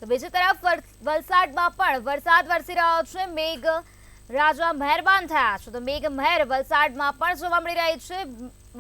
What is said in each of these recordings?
તો બીજી તરફ વલસાડમાં પણ વરસાદ વરસી રહ્યો છે। મેઘ રાજા મહેરબાન થયા છે, તો મેઘ મહેર વલસાડમાં પણ જોવા મળી રહી છે।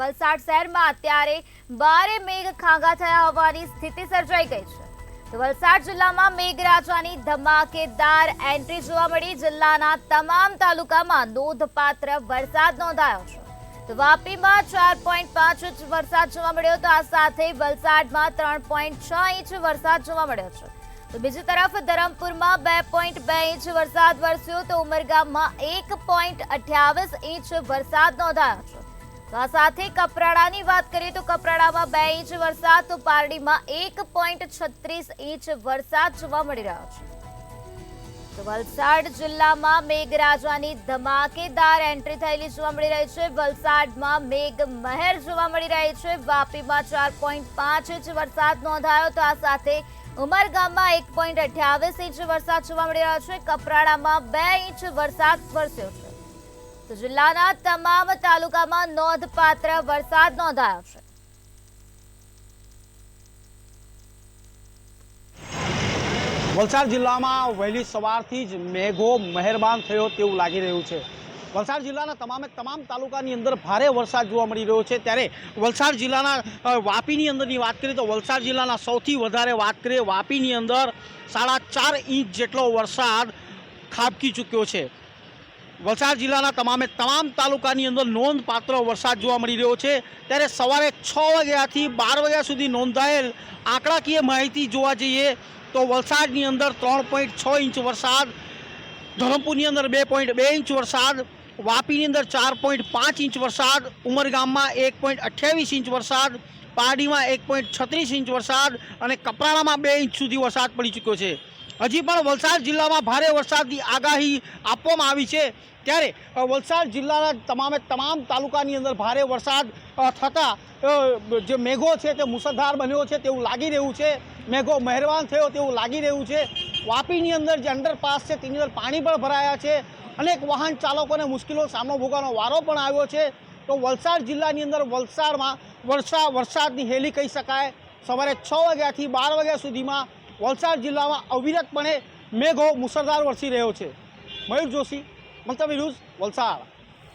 વલસાડ શહેરમાં અત્યારે ભારે મેઘ ખાંગા થયા હોવાની સ્થિતિ સર્જાઈ ગઈ છે। તો વલસાડ જિલ્લામાં મેઘરાજાની ધમાકેદાર એન્ટ્રી જોવા મળી। જિલ્લાના તમામ તાલુકામાં નોંધપાત્ર વરસાદ નોંધાયો છે। તો વાપીમાં 4.5 ઇંચ વરસાદ જોવા મળ્યો, તો આ સાથે વલસાડમાં 3.6 ઇંચ વરસાદ જોવા મળ્યો છે। તો બીજી તરફ ધરમપુરમાં 2.2 ઇંચ વરસાદ વરસ્યો, તો ઉમરગામમાં 1.28 ઇંચ વરસાદ નોંધાયો છે। તો આ સાથે કપરાડાની વાત કરીએ તો કપરાડામાં 2 ઇંચ વરસાદ, તો પારડીમાં 1.36 ઇંચ વરસાદ જોવા મળી રહ્યો છે। તો વલસાડ જિલ્લામાં મેઘરાજાની ધમાકેદાર એન્ટ્રી થયેલી જોવા મળી રહી છે। વલસાડમાં મેઘ મહેર જોવા મળી રહી છે। વાપીમાં 4.5 ઇંચ વરસાદ નોંધાયો, તો આ સાથે ઉમરગામમાં 1.28 ઇંચ વરસાદ જોવા મળી રહ્યો છે। કપરાડામાં 2 ઇંચ વરસાદ વરસ્યો છે। તો જિલ્લાના તમામ તાલુકામાં નોંધપાત્ર વરસાદ નોંધાયો છે। વલસાડ જિલ્લામાં વહેલી સવારથી જ મેઘો મહેરબાન થયો તેવું લાગી રહ્યું છે। વલસાડ જિલ્લાના તમામ તાલુકાની અંદર ભારે વરસાદ જોવા મળી રહ્યો છે। ત્યારે વલસાડ જિલ્લાના વાપીની અંદરની વાત કરીએ તો વલસાડ જિલ્લાના સૌથી વધારે વાત કરીએ વાપીની અંદર 4.5 ઇંચ જેટલો વરસાદ ખાબકી ચૂક્યો છે। વલસાડ જિલ્લાના તમામ તાલુકાની અંદર નોંધપાત્ર વરસાદ જોવા મળી રહ્યો છે। ત્યારે સવારે 6 વાગ્યાથી 12 વાગ્યા સુધી નોંધાયેલ આંકડાકીય માહિતી જોવા જઈએ તો વલસાડની અંદર 3.6 ઇંચ વરસાદ, ધરમપુરની અંદર 2.2 ઇંચ વરસાદ, વાપીની અંદર 4.5 ઇંચ વરસાદ, ઉમરગામમાં 1.28 ઇંચ વરસાદ, પારડીમાં 1.36 ઇંચ વરસાદ અને કપરાડામાં 2 ઇંચ સુધી વરસાદ પડી ચૂક્યો છે। હજી પણ વલસાડ જિલ્લામાં ભારે વરસાદની આગાહી આપવામાં આવી છે। ત્યારે વલસાડ જિલ્લાના તમામ તાલુકાની અંદર ભારે વરસાદ થતાં જે મેઘો છે તે મુસળધાર બન્યો છે તેવું લાગી રહ્યું છે। મેઘો મહેરબાન થયો તેવું લાગી રહ્યું છે। વાપીની અંદર જે અંડરપાસ છે તેની અંદર પાણી પણ ભરાયા છે। અનેક વાહન ચાલકોને મુશ્કેલીનો સામનો ભોગવવાનો વારો પણ આવ્યો છે। તો વલસાડ જિલ્લાની અંદર વલસાડમાં વરસાદની હેલી કહી શકાય। સવારે 6 વાગ્યાથી 12 વાગ્યા સુધીમાં વલસાડ જિલ્લામાં અવિરતપણે મેઘો મુસળધાર વરસી રહ્યો છે। મયુર જોશી, મંતવ્ય ન્યૂઝ, વલસાડ।